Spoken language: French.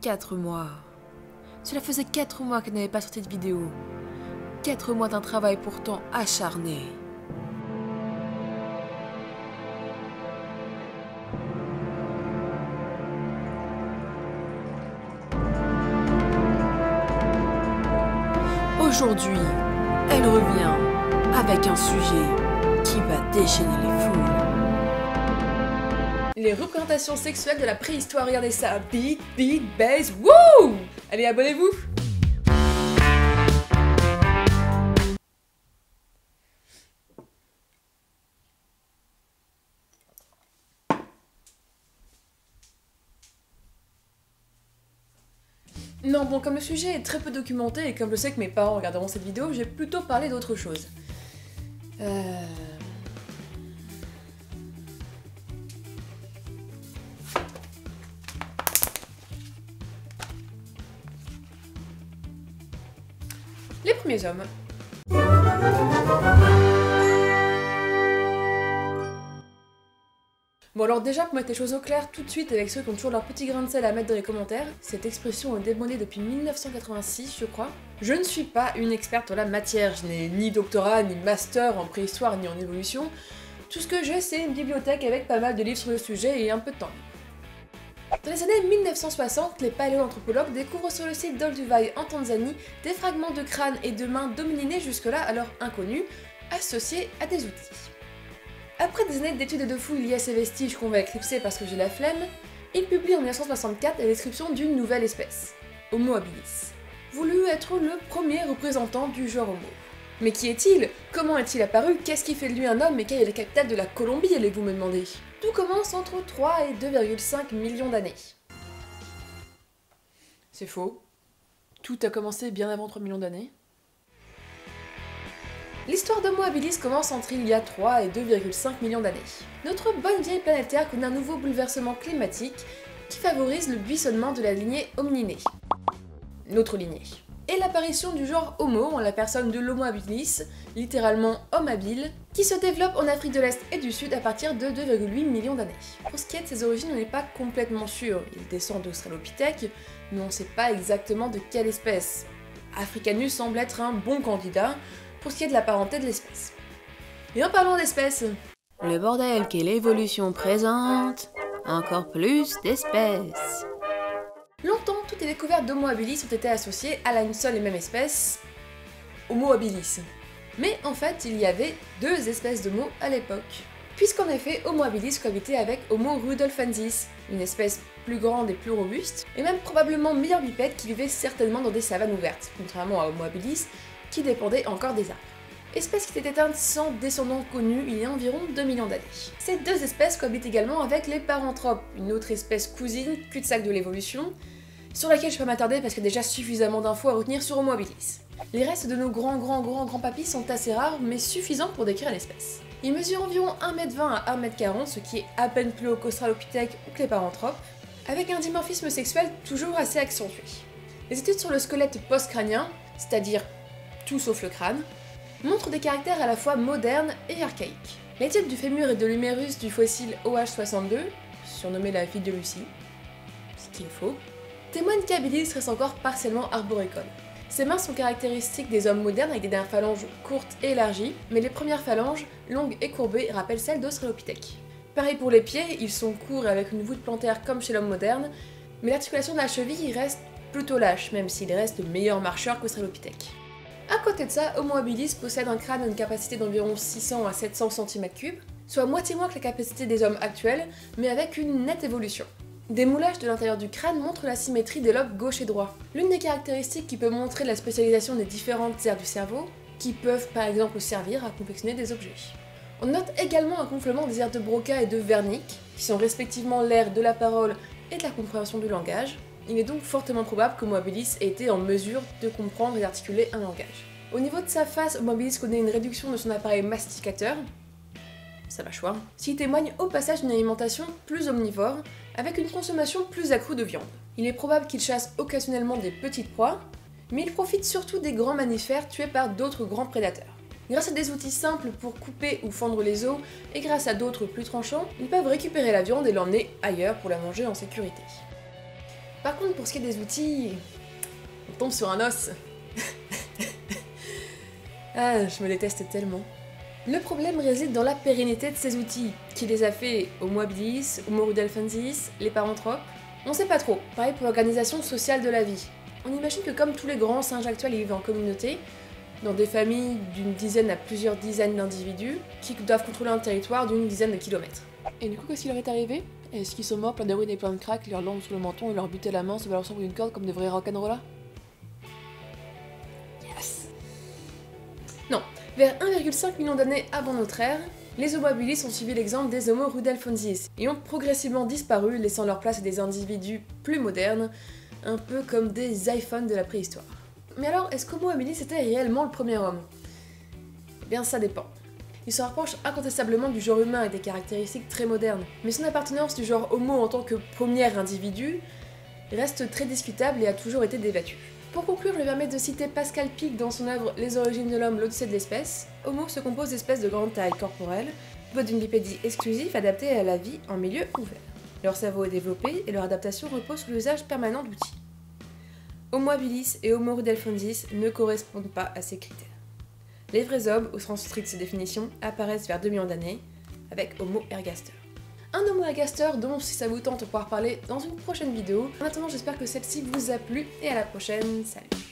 4 mois. Cela faisait 4 mois qu'elle n'avait pas sorti de vidéo. 4 mois d'un travail pourtant acharné. Aujourd'hui, elle revient avec un sujet qui va déchaîner les foules. Les représentations sexuelles de la préhistoire, regardez ça. Beat, beat, bass, wouh! Allez, abonnez-vous! Non, bon, comme le sujet est très peu documenté et comme je sais que mes parents regarderont cette vidéo, j'ai plutôt parlé d'autre chose. Les premiers hommes. Bon alors déjà pour mettre les choses au clair tout de suite avec ceux qui ont toujours leur petit grain de sel à mettre dans les commentaires, cette expression est démodée depuis 1986 je crois. Je ne suis pas une experte en la matière, je n'ai ni doctorat, ni master en préhistoire, ni en évolution. Tout ce que j'ai c'est une bibliothèque avec pas mal de livres sur le sujet et un peu de temps. Dans les années 1960, les paléoanthropologues découvrent sur le site d'Olduvai en Tanzanie des fragments de crânes et de mains d'hominidés jusque-là alors inconnus, associés à des outils. Après des années d'études et de fouilles liées à ces vestiges qu'on va éclipser parce que j'ai la flemme, il publie en 1964 la description d'une nouvelle espèce, Homo habilis, voulu être le premier représentant du genre Homo. Mais qui est-il? Comment est-il apparu? Qu'est-ce qui fait de lui un homme? Et quelle est la capitale de la Colombie, allez-vous me demander? Tout commence entre 3 et 2,5 millions d'années. C'est faux. Tout a commencé bien avant 3 millions d'années. L'histoire d'Homo habilis commence entre il y a 3 et 2,5 millions d'années. Notre bonne vieille planète Terre connaît un nouveau bouleversement climatique qui favorise le buissonnement de la lignée hominidée. Notre lignée. Et l'apparition du genre Homo en la personne de l'Homo habilis, littéralement homme habile, qui se développe en Afrique de l'Est et du Sud à partir de 2,8 millions d'années. Pour ce qui est de ses origines, on n'est pas complètement sûr. Il descend d'Australopithèque, mais on ne sait pas exactement de quelle espèce. Africanus semble être un bon candidat pour ce qui est de la parenté de l'espèce. Et en parlant d'espèces, le bordel qu'est l'évolution présente, encore plus d'espèces. Longtemps, toutes les découvertes d'Homo habilis ont été associées à une seule et même espèce, Homo habilis. Mais en fait, il y avait deux espèces d'Homo à l'époque. Puisqu'en effet, Homo habilis cohabitait avec Homo rudolfensis, une espèce plus grande et plus robuste, et même probablement meilleur bipède qui vivait certainement dans des savanes ouvertes, contrairement à Homo habilis, qui dépendait encore des arbres. Espèce qui s'est éteinte sans descendants connus il y a environ 2 millions d'années. Ces deux espèces cohabitent également avec les paranthropes, une autre espèce cousine, cul-de-sac de l'évolution, sur laquelle je vais pas m'attarder parce qu'il y a déjà suffisamment d'infos à retenir sur Homo habilis. Les restes de nos grands papis sont assez rares, mais suffisants pour décrire l'espèce. Il mesure environ 1m20 à 1m40, ce qui est à peine plus haut qu'Australopithèque ou que les paranthropes, avec un dimorphisme sexuel toujours assez accentué. Les études sur le squelette post-crânien, c'est-à-dire tout sauf le crâne, montrent des caractères à la fois modernes et archaïques. L'étude du fémur et de l'humérus du fossile OH62, surnommé la fille de Lucie, ce qui est faux, témoigne qu'habilis reste encore partiellement arboricole. Ses mains sont caractéristiques des hommes modernes avec des dernières phalanges courtes et élargies, mais les premières phalanges, longues et courbées, rappellent celles d'Australopithèque. Pareil pour les pieds, ils sont courts et avec une voûte plantaire comme chez l'homme moderne, mais l'articulation de la cheville reste plutôt lâche, même s'il reste meilleur marcheur qu'Australopithèque. À côté de ça, Homo habilis possède un crâne d'une capacité d'environ 600 à 700 cm3, soit moitié moins que la capacité des hommes actuels, mais avec une nette évolution. Des moulages de l'intérieur du crâne montrent la symétrie des lobes gauche et droit, l'une des caractéristiques qui peut montrer la spécialisation des différentes aires du cerveau, qui peuvent par exemple servir à confectionner des objets. On note également un gonflement des aires de Broca et de Wernicke, qui sont respectivement l'aire de la parole et de la compréhension du langage. Il est donc fortement probable qu'Homo habilis ait été en mesure de comprendre et d'articuler un langage. Au niveau de sa face, Homo habilis connaît une réduction de son appareil masticateur, sa mâchoire, ce qui témoigne au passage d'une alimentation plus omnivore, avec une consommation plus accrue de viande. Il est probable qu'il chasse occasionnellement des petites proies, mais il profite surtout des grands mammifères tués par d'autres grands prédateurs. Grâce à des outils simples pour couper ou fendre les os, et grâce à d'autres plus tranchants, ils peuvent récupérer la viande et l'emmener ailleurs pour la manger en sécurité. Par contre, pour ce qui est des outils, on tombe sur un os. Ah, je me déteste tellement. Le problème réside dans la pérennité de ces outils. Qui les a fait Homo habilis, Homo rudolfensis, les paranthropes? On sait pas trop. Pareil pour l'organisation sociale de la vie. On imagine que comme tous les grands singes actuels, ils vivent en communauté, dans des familles d'une dizaine à plusieurs dizaines d'individus, qui doivent contrôler un territoire d'une dizaine de kilomètres. Et du coup, qu'est-ce qui leur est arrivé? Est-ce qu'ils sont morts plein de ruines et plein de craques, leur langue sous le menton et leur but à la main se balançant sur une corde comme de vrais rock'n'rollers? Yes! Non. Vers 1,5 million d'années avant notre ère, les Homo habilis ont suivi l'exemple des Homo rudolfensis et ont progressivement disparu, laissant leur place à des individus plus modernes, un peu comme des iPhones de la préhistoire. Mais alors, est-ce qu'Homo habilis était réellement le premier homme? Eh bien, ça dépend. Il se rapproche incontestablement du genre humain avec des caractéristiques très modernes, mais son appartenance du genre Homo en tant que premier individu reste très discutable et a toujours été débattue. Pour conclure, je me permets de citer Pascal Pic dans son œuvre Les origines de l'homme, l'Odyssée de l'espèce. Homo se compose d'espèces de grande taille corporelle, dotés d'une bipédie exclusive adaptée à la vie en milieu ouvert. Leur cerveau est développé et leur adaptation repose sur l'usage permanent d'outils. Homo habilis et Homo rudolfensis ne correspondent pas à ces critères. Les vrais hommes, au sens strict de ces définitions, apparaissent vers 2 millions d'années, avec Homo ergaster. Un Homo ergaster dont, si ça vous tente, on pourra reparler dans une prochaine vidéo. En attendant, j'espère que celle-ci vous a plu, et à la prochaine, salut!